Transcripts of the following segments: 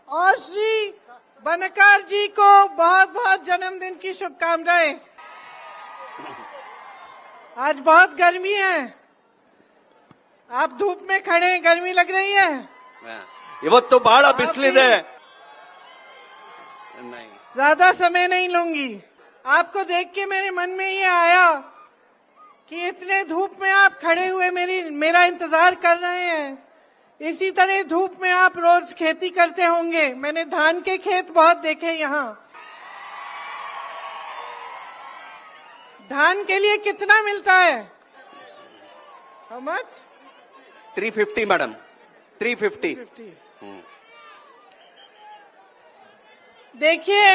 और श्री बनकार जी को बहुत बहुत जन्मदिन की शुभकामनाएं। आज बहुत गर्मी है, आप धूप में खड़े हैं, गर्मी लग रही है? ಇವತ್ತು ಬಹಳ ಬಿಸಿಲಿದೆ। नहीं, ज्यादा समय नहीं लूंगी। आपको देख के मेरे मन में ये आया कि इतने धूप में आप खड़े हुए मेरा इंतजार कर रहे हैं। इसी तरह धूप में आप रोज खेती करते होंगे। मैंने धान के खेत बहुत देखे यहाँ। धान के लिए कितना मिलता है? How much? 350 मैडम, 350। देखिए,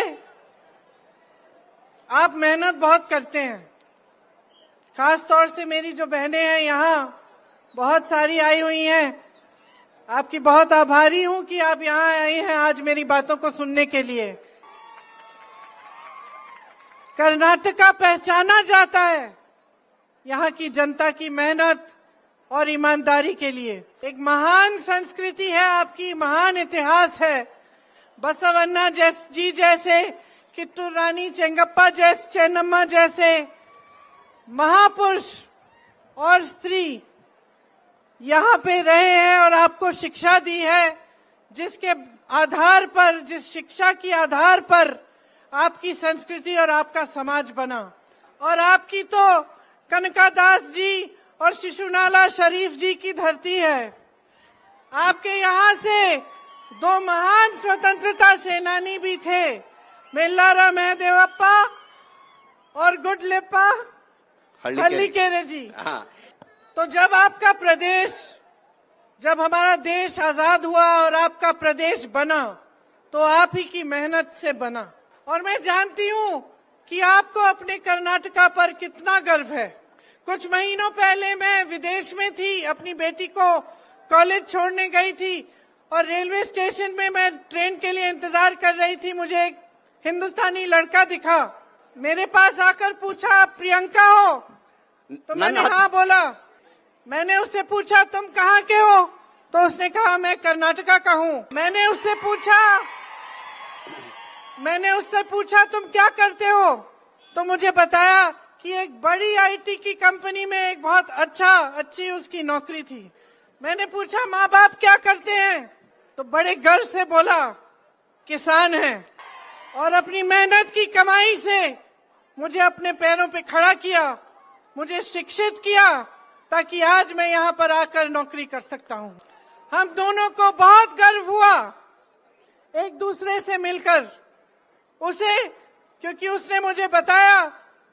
आप मेहनत बहुत करते हैं। खास तौर से मेरी जो बहनें हैं यहाँ बहुत सारी आई हुई हैं। आपकी बहुत आभारी हूं कि आप यहाँ आई हैं आज मेरी बातों को सुनने के लिए। कर्नाटका पहचाना जाता है यहाँ की जनता की मेहनत और ईमानदारी के लिए। एक महान संस्कृति है आपकी, महान इतिहास है। बसवन्ना जी जैसे, किट्टू रानी चेंगप्पा जैसे, चेन्नम्मा जैसे महापुरुष और स्त्री यहाँ पे रहे हैं और आपको शिक्षा दी है, जिसके आधार पर, जिस शिक्षा की आधार पर आपकी संस्कृति और आपका समाज बना। और आपकी तो कनकादास जी और शिशुनाला शरीफ जी की धरती है। आपके यहाँ से दो महान स्वतंत्रता सेनानी भी थे, मेल्लारा महदेवप्पा और गुडलेप्पा हल्लीकेरे जी। तो जब आपका प्रदेश, जब हमारा देश आजाद हुआ और आपका प्रदेश बना, तो आप ही की मेहनत से बना। और मैं जानती हूँ कि आपको अपने कर्नाटका पर कितना गर्व है। कुछ महीनों पहले मैं विदेश में थी, अपनी बेटी को कॉलेज छोड़ने गई थी और रेलवे स्टेशन में मैं ट्रेन के लिए इंतजार कर रही थी। मुझे एक हिंदुस्तानी लड़का दिखा, मेरे पास आकर पूछा, आप प्रियंका हो? तो मैंने हाँ बोला। मैंने उससे पूछा, तुम कहाँ के हो? तो उसने कहा, मैं कर्नाटका का हूँ। मैंने उससे पूछा तुम क्या करते हो? तो मुझे बताया कि एक बड़ी आईटी की कंपनी में एक बहुत अच्छी उसकी नौकरी थी। मैंने पूछा, माँ बाप क्या करते हैं? तो बड़े गर्व से बोला, किसान हैं। और अपनी मेहनत की कमाई से मुझे अपने पैरों पे खड़ा किया, मुझे शिक्षित किया, ताकि आज मैं यहाँ पर आकर नौकरी कर सकता हूँ। हम दोनों को बहुत गर्व हुआ एक दूसरे से मिलकर उसे, क्योंकि उसने मुझे बताया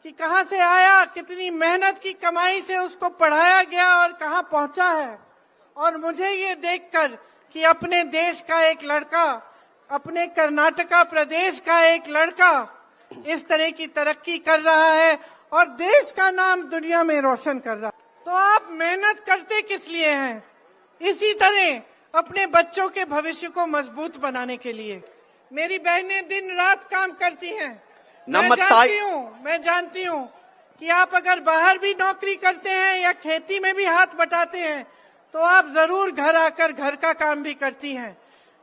कि कहाँ से आया, कितनी मेहनत की कमाई से उसको पढ़ाया गया और कहाँ पहुंचा है। और मुझे ये देखकर कि अपने देश का एक लड़का, अपने कर्नाटका प्रदेश का एक लड़का इस तरह की तरक्की कर रहा है और देश का नाम दुनिया में रोशन कर रहा है, तो आप मेहनत करते किस लिए हैं? इसी तरह अपने बच्चों के भविष्य को मजबूत बनाने के लिए। मेरी बहनें दिन रात काम करती हैं। मैं जानती हूँ कि आप अगर बाहर भी नौकरी करते हैं या खेती में भी हाथ बटाते हैं, तो आप जरूर घर आकर घर का काम भी करती हैं।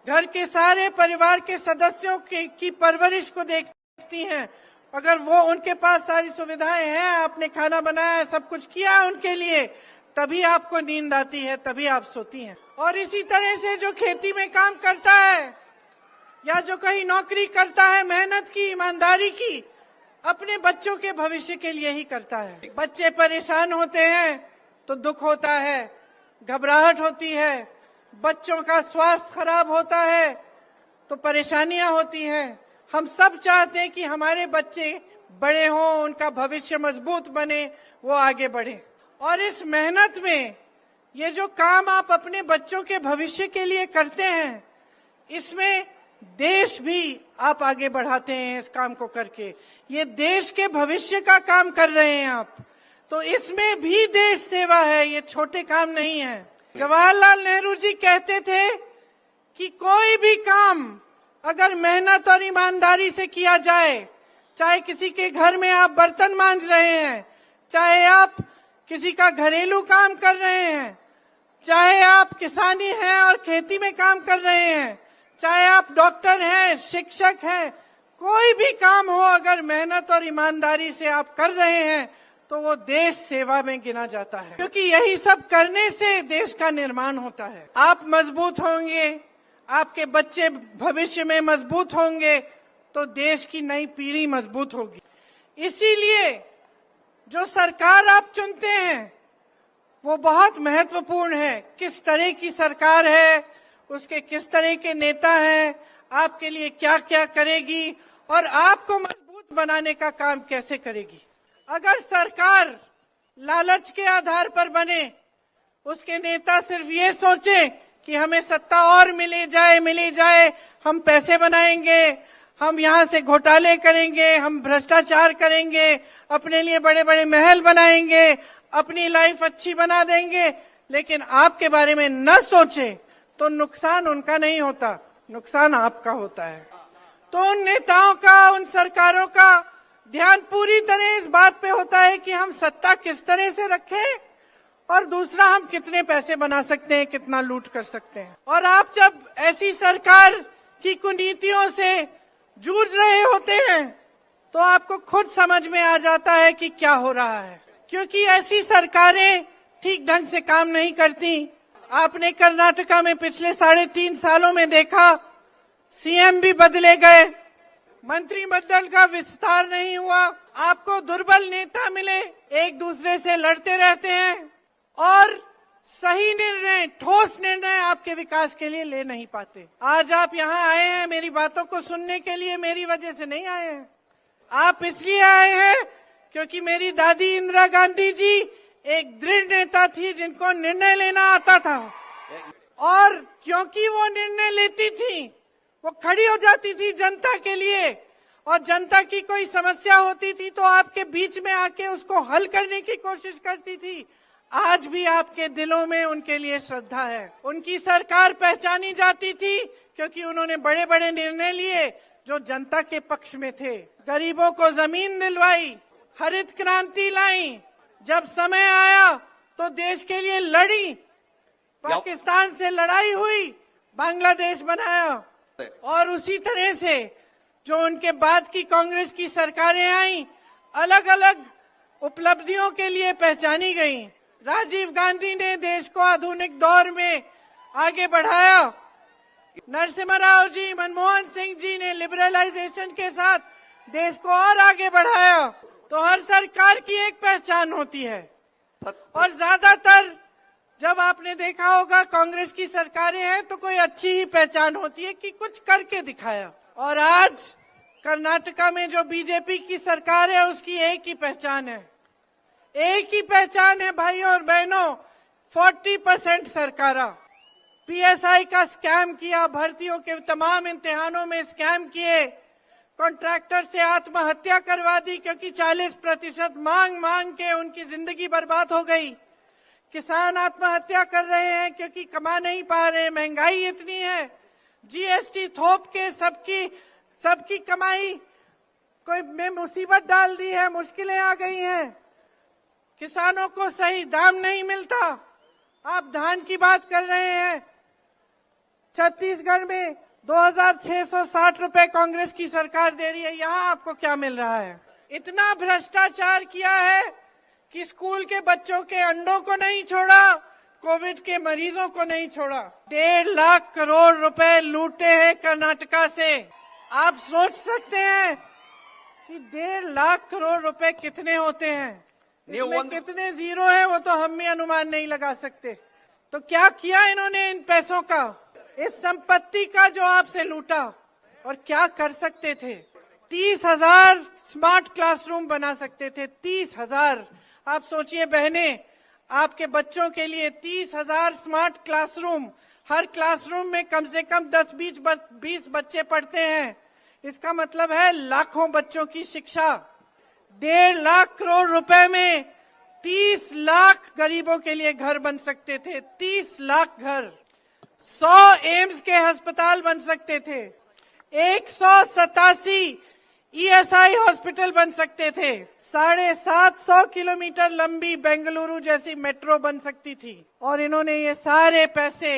घर के सारे परिवार के सदस्यों की परवरिश को देखती हैं। अगर वो, उनके पास सारी सुविधाएं हैं, आपने खाना बनाया है, सब कुछ किया है उनके लिए, तभी आपको नींद आती है, तभी आप सोती हैं। और इसी तरह से जो खेती में काम करता है या जो कहीं नौकरी करता है, मेहनत की, ईमानदारी की, अपने बच्चों के भविष्य के लिए ही करता है। बच्चे परेशान होते हैं तो दुख होता है, घबराहट होती है। बच्चों का स्वास्थ्य खराब होता है तो परेशानियां होती हैं। हम सब चाहते हैं कि हमारे बच्चे बड़े हों, उनका भविष्य मजबूत बने, वो आगे बढ़े। और इस मेहनत में ये जो काम आप अपने बच्चों के भविष्य के लिए करते हैं, इसमें देश भी आप आगे बढ़ाते हैं। इस काम को करके ये देश के भविष्य का काम कर रहे हैं आप, तो इसमें भी देश सेवा है, ये छोटे काम नहीं है। जवाहरलाल नेहरू जी कहते थे कि कोई भी काम अगर मेहनत और ईमानदारी से किया जाए, चाहे किसी के घर में आप बर्तन मांज रहे हैं, चाहे आप किसी का घरेलू काम कर रहे हैं, चाहे आप किसानी हैं और खेती में काम कर रहे हैं, चाहे आप डॉक्टर हैं, शिक्षक हैं, कोई भी काम हो, अगर मेहनत और ईमानदारी से आप कर रहे हैं तो वो देश सेवा में गिना जाता है, क्योंकि यही सब करने से देश का निर्माण होता है। आप मजबूत होंगे, आपके बच्चे भविष्य में मजबूत होंगे तो देश की नई पीढ़ी मजबूत होगी। इसीलिए जो सरकार आप चुनते हैं वो बहुत महत्वपूर्ण है। किस तरह की सरकार है, उसके किस तरह के नेता हैं, आपके लिए क्या क्या करेगी और आपको मजबूत बनाने का काम कैसे करेगी। अगर सरकार लालच के आधार पर बने, उसके नेता सिर्फ ये सोचे कि हमें सत्ता और मिली जाए, हम पैसे बनाएंगे, हम यहाँ से घोटाले करेंगे, हम भ्रष्टाचार करेंगे, अपने लिए बड़े बड़े महल बनाएंगे, अपनी लाइफ अच्छी बना देंगे, लेकिन आपके बारे में न सोचे तो नुकसान उनका नहीं होता, नुकसान आपका होता है। तो उन नेताओं का, उन सरकारों का ध्यान पूरी तरह इस बात पे होता है कि हम सत्ता किस तरह से रखें और दूसरा हम कितने पैसे बना सकते हैं, कितना लूट कर सकते हैं। और आप जब ऐसी सरकार की कुनीतियों से जूझ रहे होते हैं तो आपको खुद समझ में आ जाता है कि क्या हो रहा है, क्योंकि ऐसी सरकारें ठीक ढंग से काम नहीं करती। आपने कर्नाटका में पिछले 3.5 सालों में देखा, सीएम भी बदले गए, मंत्रिमंडल का विस्तार नहीं हुआ, आपको दुर्बल नेता मिले, एक दूसरे से लड़ते रहते हैं और सही निर्णय, ठोस निर्णय आपके विकास के लिए ले नहीं पाते। आज आप यहाँ आए हैं मेरी बातों को सुनने के लिए, मेरी वजह से नहीं आए हैं। आप इसलिए आए हैं क्योंकि मेरी दादी इंदिरा गांधी जी एक दृढ़ नेता थी जिनको निर्णय लेना आता था, और क्योंकि वो निर्णय लेती थी, वो खड़ी हो जाती थी जनता के लिए, और जनता की कोई समस्या होती थी तो आपके बीच में आके उसको हल करने की कोशिश करती थी। आज भी आपके दिलों में उनके लिए श्रद्धा है। उनकी सरकार पहचानी जाती थी क्योंकि उन्होंने बड़े बड़े निर्णय लिए जो जनता के पक्ष में थे। गरीबों को जमीन दिलवाई, हरित क्रांति लाई, जब समय आया तो देश के लिए लड़ी, पाकिस्तान से लड़ाई हुई, बांग्लादेश बनाया। और उसी तरह से जो उनके बाद की कांग्रेस की सरकारें आई, अलग अलग उपलब्धियों के लिए पहचानी गई। राजीव गांधी ने देश को आधुनिक दौर में आगे बढ़ाया, नरसिम्हा राव जी, मनमोहन सिंह जी ने लिबरलाइजेशन के साथ देश को और आगे बढ़ाया। तो हर सरकार की एक पहचान होती है, और ज्यादातर जब आपने देखा होगा कांग्रेस की सरकारें हैं तो कोई अच्छी ही पहचान होती है कि कुछ करके दिखाया। और आज कर्नाटका में जो बीजेपी की सरकार है उसकी एक ही पहचान है, एक ही पहचान है भाइयों और बहनों, 40% सरकारा। पीएसआई का स्कैम किया, भर्तियों के तमाम इम्तिहानों में स्कैम किए, कॉन्ट्रैक्टर से आत्महत्या करवा दी क्योंकि 40% मांग के उनकी जिंदगी बर्बाद हो गई। किसान आत्महत्या कर रहे हैं क्योंकि कमा नहीं पा रहे, महंगाई इतनी है, जीएसटी थोप के सबकी कमाई कोई में मुसीबत डाल दी है, मुश्किलें आ गई हैं, किसानों को सही दाम नहीं मिलता। आप धान की बात कर रहे हैं, छत्तीसगढ़ में 2660 रुपए कांग्रेस की सरकार दे रही है, यहाँ आपको क्या मिल रहा है? इतना भ्रष्टाचार किया है कि स्कूल के बच्चों के अंडों को नहीं छोड़ा, कोविड के मरीजों को नहीं छोड़ा। 1.5 लाख करोड़ रुपए लूटे हैं कर्नाटका से। आप सोच सकते हैं कि 1.5 लाख करोड़ रुपए कितने होते हैं, इसमें कितने जीरो है वो तो हम भी अनुमान नहीं लगा सकते। तो क्या किया इन्होंने इन पैसों का, इस संपत्ति का जो आपसे लूटा, और क्या कर सकते थे? 30,000 स्मार्ट क्लासरूम बना सकते थे, 30,000। आप सोचिए बहनें, आपके बच्चों के लिए 30,000 स्मार्ट क्लासरूम, हर क्लासरूम में कम से कम 10-20 बच्चे पढ़ते हैं, इसका मतलब है लाखों बच्चों की शिक्षा। 1.5 लाख करोड़ रुपए में 30 लाख गरीबों के लिए घर बन सकते थे, 30 लाख घर। 100 एम्स के अस्पताल बन सकते थे, 187 ईएसआई हॉस्पिटल बन सकते थे, 750 किलोमीटर लंबी बेंगलुरु जैसी मेट्रो बन सकती थी। और इन्होंने ये सारे पैसे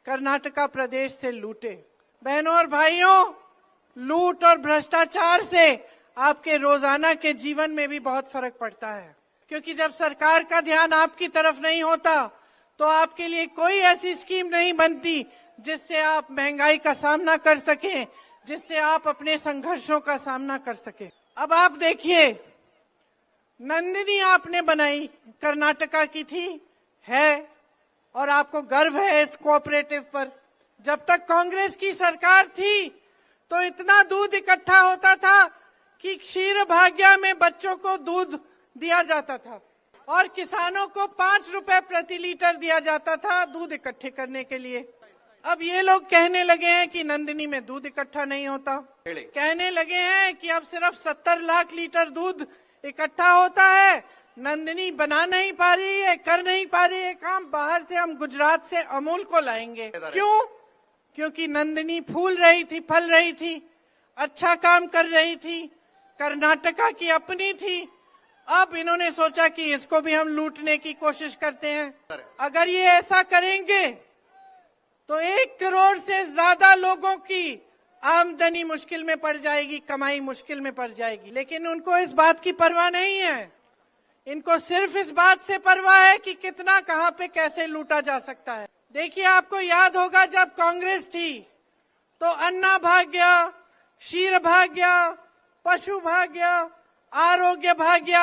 कर्नाटका प्रदेश से लूटे। बहनों और भाइयों, लूट और भ्रष्टाचार से आपके रोजाना के जीवन में भी बहुत फर्क पड़ता है, क्योंकि जब सरकार का ध्यान आपकी तरफ नहीं होता तो आपके लिए कोई ऐसी स्कीम नहीं बनती जिससे आप महंगाई का सामना कर सकें, जिससे आप अपने संघर्षों का सामना कर सकें। अब आप देखिए, नंदिनी आपने बनाई, कर्नाटका की थी, है, और आपको गर्व है इस कोऑपरेटिव पर। जब तक कांग्रेस की सरकार थी तो इतना दूध इकट्ठा होता था कि क्षीर भाग्य में बच्चों को दूध दिया जाता था और किसानों को 5 रुपए प्रति लीटर दिया जाता था दूध इकट्ठे करने के लिए। अब ये लोग कहने लगे हैं कि नंदिनी में दूध इकट्ठा नहीं होता, कहने लगे हैं कि अब सिर्फ 70 लाख लीटर दूध इकट्ठा होता है। नंदिनी बना नहीं पा रही है, कर नहीं पा रही है काम, बाहर से हम गुजरात से अमूल को लाएंगे। क्यों? क्योंकि नंदिनी फूल रही थी, फल रही थी, अच्छा काम कर रही थी, कर्नाटका की अपनी थी। अब इन्होंने सोचा कि इसको भी हम लूटने की कोशिश करते हैं। अगर ये ऐसा करेंगे तो 1 करोड़ से ज्यादा लोगों की आमदनी मुश्किल में पड़ जाएगी, कमाई मुश्किल में पड़ जाएगी। लेकिन उनको इस बात की परवाह नहीं है, इनको सिर्फ इस बात से परवाह है कि कितना, कहां पे, कैसे लूटा जा सकता है। देखिए, आपको याद होगा जब कांग्रेस थी तो अन्ना भाग्य, क्षीर भाग्य, पशु भाग्य, आरोग्य भाग्य,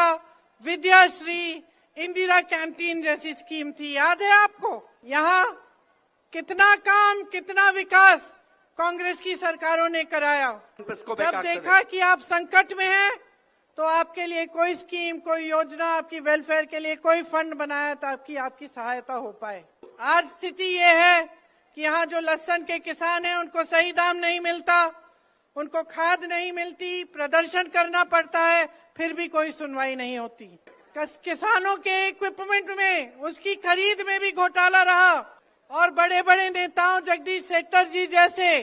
विद्याश्री, इंदिरा कैंटीन जैसी स्कीम थी, याद है आपको? यहाँ कितना काम, कितना विकास कांग्रेस की सरकारों ने कराया। जब देखा कि आप संकट में हैं तो आपके लिए कोई स्कीम, कोई योजना, आपकी वेलफेयर के लिए कोई फंड बनाया ताकि आपकी सहायता हो पाए। आज स्थिति ये है कि यहाँ जो लहसुन के किसान हैं उनको सही दाम नहीं मिलता, उनको खाद नहीं मिलती, प्रदर्शन करना पड़ता है, फिर भी कोई सुनवाई नहीं होती। किसानों के इक्विपमेंट में, उसकी खरीद में भी घोटाला रहा और बड़े बड़े नेताओं, जगदीश शेट्टर जी जैसे,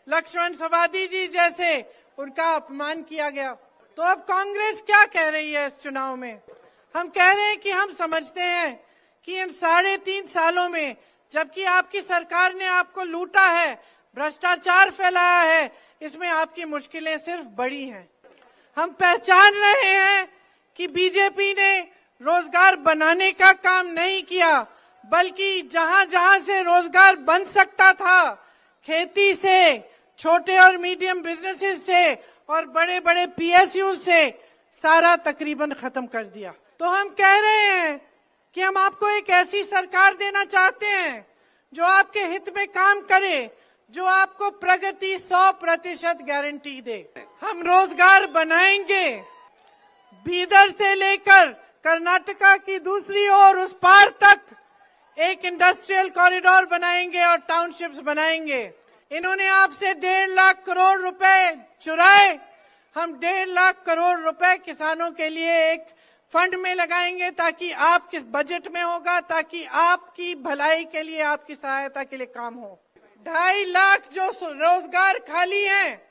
लक्ष्मण सवादी जी जैसे, उनका अपमान किया गया। तो अब कांग्रेस क्या कह रही है इस चुनाव में? हम कह रहे हैं कि हम समझते हैं कि इन 3.5 सालों में, जबकि आपकी सरकार ने आपको लूटा है, भ्रष्टाचार फैलाया है, इसमें आपकी मुश्किलें सिर्फ बढ़ी हैं। हम पहचान रहे हैं कि बीजेपी ने रोजगार बनाने का काम नहीं किया, बल्कि जहां जहां से रोजगार बन सकता था, खेती से, छोटे और मीडियम बिजनेसेस से और बड़े बड़े PSU से सारा तकरीबन खत्म कर दिया। तो हम कह रहे हैं कि हम आपको एक ऐसी सरकार देना चाहते हैं जो आपके हित में काम करे, जो आपको प्रगति 100% गारंटी दे। हम रोजगार बनाएंगे, बीदर से लेकर कर्नाटका की दूसरी ओर उस पार तक एक इंडस्ट्रियल कॉरिडोर बनाएंगे और टाउनशिप्स बनाएंगे। इन्होंने आपसे 1.5 लाख करोड़ रुपए चुराए, हम 1.5 लाख करोड़ रुपए किसानों के लिए एक फंड में लगाएंगे ताकि आपके बजट में होगा, ताकि आपकी भलाई के लिए, आपकी सहायता के लिए काम हो। 2.5 लाख जो रोजगार खाली हैं,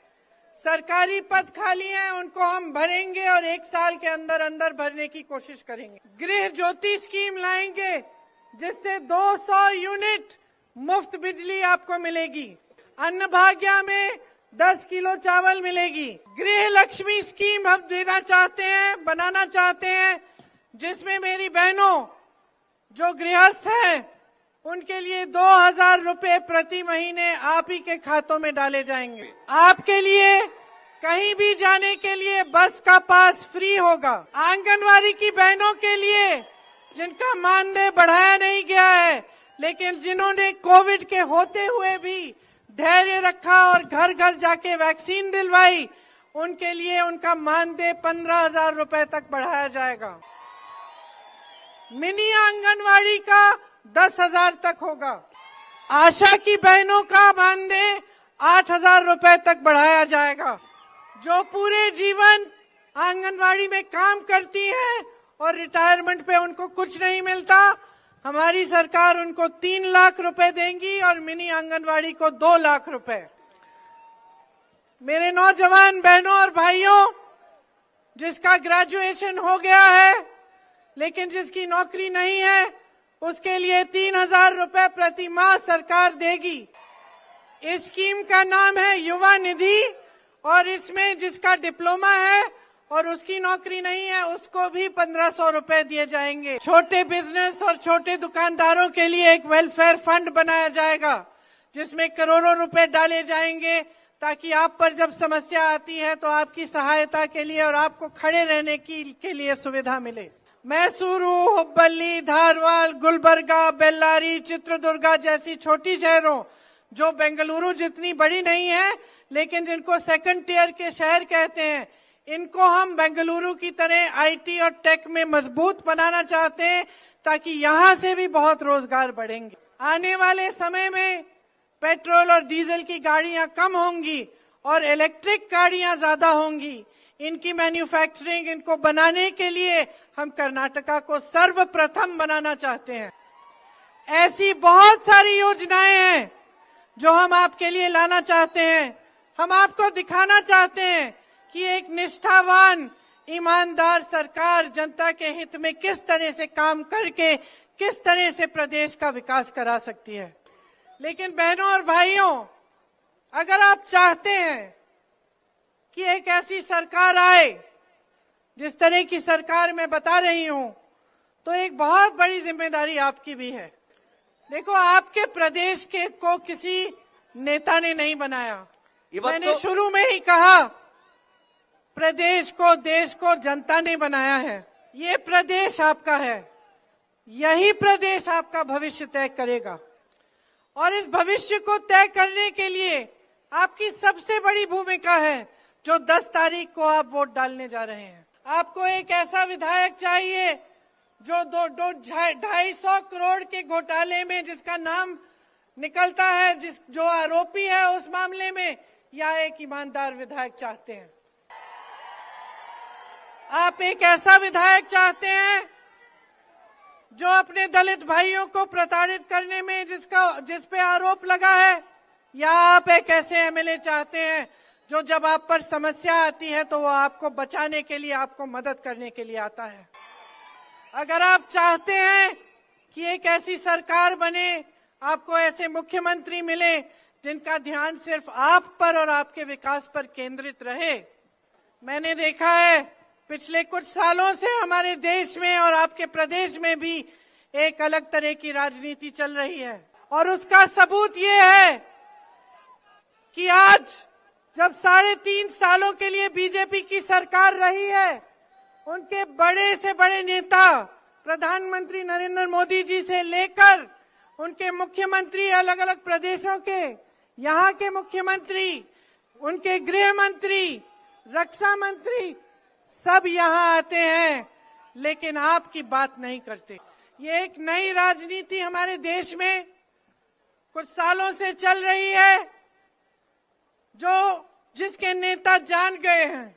सरकारी पद खाली हैं, उनको हम भरेंगे और 1 साल के अंदर अंदर भरने की कोशिश करेंगे। गृह ज्योति स्कीम लाएंगे जिससे 200 यूनिट मुफ्त बिजली आपको मिलेगी। अन्न भाग्य में 10 किलो चावल मिलेगी। गृह लक्ष्मी स्कीम हम देना चाहते हैं, बनाना चाहते हैं, जिसमें मेरी बहनों जो गृहस्थ हैं उनके लिए 2000 रुपए प्रति महीने आप ही के खातों में डाले जाएंगे। आपके लिए कहीं भी जाने के लिए बस का पास फ्री होगा। आंगनवाड़ी की बहनों के लिए जिनका मानदेय बढ़ाया नहीं गया है, लेकिन जिन्होंने कोविड के होते हुए भी धैर्य रखा और घर घर जाके वैक्सीन दिलवाई, उनके लिए उनका मानदेय 15,000 रुपए तक बढ़ाया जाएगा। मिनी आंगनवाड़ी का 10,000 तक होगा। आशा की बहनों का मानदेय 8,000 रुपए तक बढ़ाया जाएगा। जो पूरे जीवन आंगनवाड़ी में काम करती हैं और रिटायरमेंट पे उनको कुछ नहीं मिलता, हमारी सरकार उनको 3 लाख रुपए देंगी और मिनी आंगनवाड़ी को 2 लाख रुपए। मेरे नौजवान बहनों और भाइयों, जिसका ग्रेजुएशन हो गया है लेकिन जिसकी नौकरी नहीं है, उसके लिए 3,000 रुपए प्रति माह सरकार देगी। इस स्कीम का नाम है युवा निधि और इसमें जिसका डिप्लोमा है और उसकी नौकरी नहीं है उसको भी 1500 रुपए दिए जाएंगे। छोटे बिजनेस और छोटे दुकानदारों के लिए एक वेलफेयर फंड बनाया जाएगा जिसमें करोड़ों रुपए डाले जाएंगे ताकि आप पर जब समस्या आती है तो आपकी सहायता के लिए और आपको खड़े रहने के लिए सुविधा मिले। मैसूरू, हुब्बल्ली, धारवाड़, गुलबर्गा, बेल्लारी, चित्रदुर्गा जैसी छोटी शहरों जो बेंगलुरु जितनी बड़ी नहीं है लेकिन जिनको सेकंड टियर के शहर कहते हैं, इनको हम बेंगलुरु की तरह आईटी और टेक में मजबूत बनाना चाहते हैं ताकि यहां से भी बहुत रोजगार बढ़ेंगे। आने वाले समय में पेट्रोल और डीजल की गाड़ियां कम होंगी और इलेक्ट्रिक गाड़ियां ज्यादा होंगी। इनकी मैन्युफैक्चरिंग, इनको बनाने के लिए हम कर्नाटका को सर्वप्रथम बनाना चाहते हैं। ऐसी बहुत सारी योजनाएं हैं जो हम आपके लिए लाना चाहते हैं। हम आपको दिखाना चाहते हैं कि एक निष्ठावान, ईमानदार सरकार जनता के हित में किस तरह से काम करके किस तरह से प्रदेश का विकास करा सकती है। लेकिन बहनों और भाइयों, अगर आप चाहते हैं कि एक ऐसी सरकार आए जिस तरह की सरकार मैं बता रही हूं, तो एक बहुत बड़ी जिम्मेदारी आपकी भी है। देखो, आपके प्रदेश के को किसी नेता ने नहीं बनाया। मैंने शुरू में ही कहा, प्रदेश को, देश को जनता ने बनाया है। ये प्रदेश आपका है, यही प्रदेश आपका भविष्य तय करेगा और इस भविष्य को तय करने के लिए आपकी सबसे बड़ी भूमिका है जो 10 तारीख को आप वोट डालने जा रहे हैं। आपको एक ऐसा विधायक चाहिए जो 250 करोड़ के घोटाले में जिसका नाम निकलता है, जो आरोपी है उस मामले में, या एक ईमानदार विधायक चाहते हैं? आप एक ऐसा विधायक चाहते हैं जो अपने दलित भाइयों को प्रताड़ित करने में जिस पे आरोप लगा है, या आप एक ऐसे एमएलए चाहते हैं जो जब आप पर समस्या आती है तो वो आपको बचाने के लिए, आपको मदद करने के लिए आता है? अगर आप चाहते हैं कि एक ऐसी सरकार बने, आपको ऐसे मुख्यमंत्री मिले जिनका ध्यान सिर्फ आप पर और आपके विकास पर केंद्रित रहे। मैंने देखा है पिछले कुछ सालों से हमारे देश में और आपके प्रदेश में भी एक अलग तरह की राजनीति चल रही है और उसका सबूत ये है कि आज जब 3.5 सालों के लिए बीजेपी की सरकार रही है, उनके बड़े से बड़े नेता प्रधानमंत्री नरेंद्र मोदी जी से लेकर उनके मुख्यमंत्री, अलग अलग प्रदेशों के यहाँ के मुख्यमंत्री, उनके गृह मंत्री, रक्षा मंत्री, सब यहाँ आते हैं लेकिन आपकी बात नहीं करते। ये एक नई राजनीति हमारे देश में कुछ सालों से चल रही है जिसके नेता जान गए हैं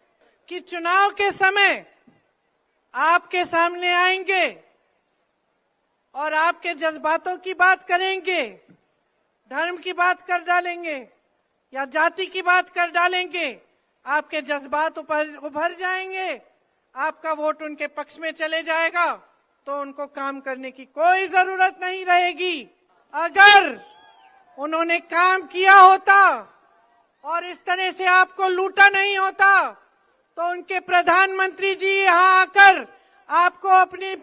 कि चुनाव के समय आपके सामने आएंगे और आपके जज्बातों की बात करेंगे, धर्म की बात कर डालेंगे या जाति की बात कर डालेंगे, आपके जज्बात उभर जाएंगे, आपका वोट उनके पक्ष में चले जाएगा, तो उनको काम करने की कोई जरूरत नहीं रहेगी। अगर उन्होंने काम किया होता और इस तरह से आपको लूटा नहीं होता तो उनके प्रधानमंत्री जी यहाँ आकर आपको अपनी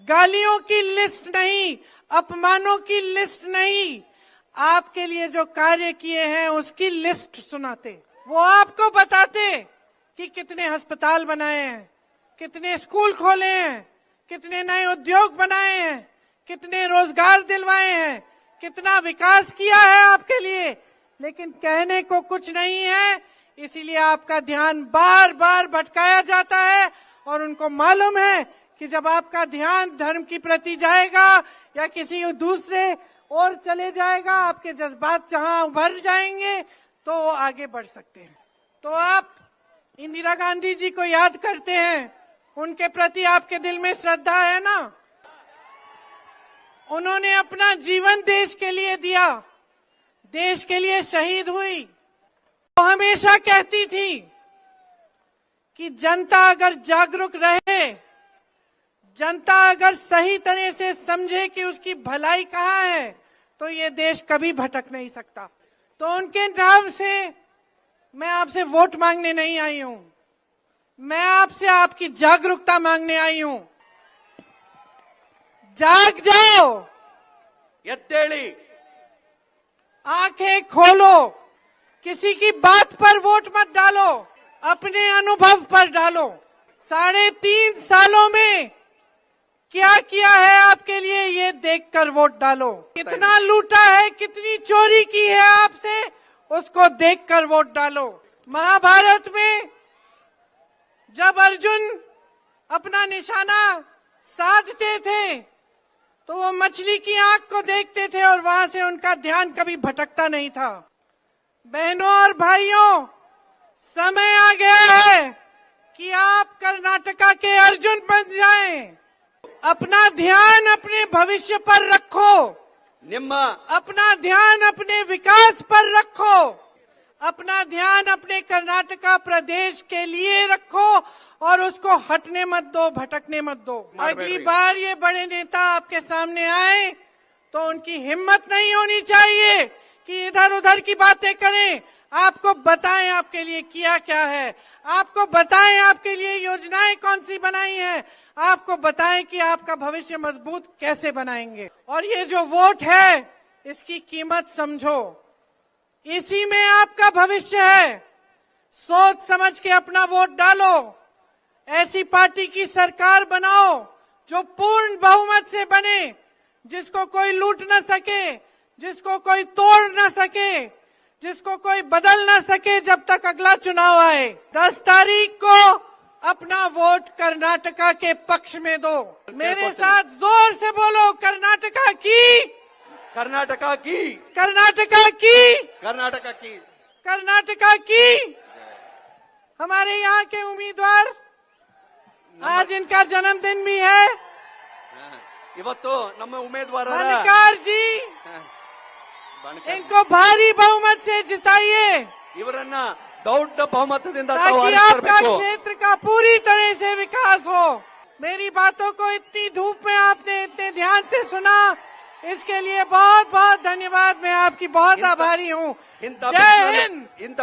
गालियों की लिस्ट नहीं, अपमानों की लिस्ट नहीं, आपके लिए जो कार्य किए हैं उसकी लिस्ट सुनाते। वो आपको बताते कि कितने अस्पताल बनाए हैं, कितने स्कूल खोले हैं, कितने नए उद्योग बनाए हैं, कितने रोजगार दिलवाए हैं, कितना विकास किया है आपके लिए। लेकिन कहने को कुछ नहीं है, इसीलिए आपका ध्यान बार बार भटकाया जाता है और उनको मालूम है कि जब आपका ध्यान धर्म की प्रति जाएगा या किसी दूसरे और चले जाएगा, आपके जज्बात जहां उभर जाएंगे तो वो आगे बढ़ सकते हैं। तो आप इंदिरा गांधी जी को याद करते हैं, उनके प्रति आपके दिल में श्रद्धा है ना? उन्होंने अपना जीवन देश के लिए दिया, देश के लिए शहीद हुई। वो हमेशा कहती थी कि जनता अगर जागरूक रहे, जनता अगर सही तरह से समझे कि उसकी भलाई कहाँ है, तो ये देश कभी भटक नहीं सकता। तो उनके नाम से मैं आपसे वोट मांगने नहीं आई हूं, मैं आपसे आपकी जागरूकता मांगने आई हूं। जाग जाओ, ಎದ್ದೇಳಿ, आंखें खोलो, किसी की बात पर वोट मत डालो, अपने अनुभव पर डालो। 3.5 सालों में क्या किया है आपके लिए ये देखकर वोट डालो। कितना लूटा है, कितनी चोरी की है आपसे, उसको देखकर वोट डालो। महाभारत में जब अर्जुन अपना निशाना साधते थे तो वो मछली की आंख को देखते थे और वहां से उनका ध्यान कभी भटकता नहीं था। बहनों और भाइयों, समय आ गया है कि आप कर्नाटका के अर्जुन बन जाएं। अपना ध्यान अपने भविष्य पर रखो, ನಿಮ್ಮ अपना ध्यान अपने विकास पर रखो, अपना ध्यान अपने कर्नाटका प्रदेश के लिए रखो और उसको हटने मत दो, भटकने मत दो। अगली बार ये बड़े नेता आपके सामने आए तो उनकी हिम्मत नहीं होनी चाहिए कि इधर उधर की बातें करें। आपको बताएं आपके लिए किया क्या है, आपको बताएं आपके लिए योजनाएं कौन सी बनाई हैं, आपको बताएं कि आपका भविष्य मजबूत कैसे बनाएंगे। और ये जो वोट है इसकी कीमत समझो, इसी में आपका भविष्य है। सोच समझ के अपना वोट डालो, ऐसी पार्टी की सरकार बनाओ जो पूर्ण बहुमत से बने, जिसको कोई लूट न सके, जिसको कोई तोड़ न सके, जिसको कोई बदल न सके जब तक अगला चुनाव आए। 10 तारीख को अपना वोट कर्नाटका के पक्ष में दो। मेरे साथ जोर से बोलो, कर्नाटका की, कर्नाटका की, कर्नाटका की, कर्नाटका की, कर्नाटका की। हमारे यहाँ के उम्मीदवार, आज इनका जन्मदिन भी है, ಇವತ್ತು ನಮ್ಮ ಉಮೇದುವಾರರ बनकर जी, इनको भारी बहुमत से जिताइए ಇವರನ್ನ ದೊಡ್ಡ ಬಹುಮತದಿಂದ ತಾವು ताकि आपका ಆರಿಸಬೇಕು। क्षेत्र का पूरी तरह से विकास हो। मेरी बातों को इतनी धूप में आपने इतने ध्यान से सुना, इसके लिए बहुत बहुत धन्यवाद। मैं आपकी बहुत आभारी हूँ। ಇಂಥ जय हिंद। ಇಂಥ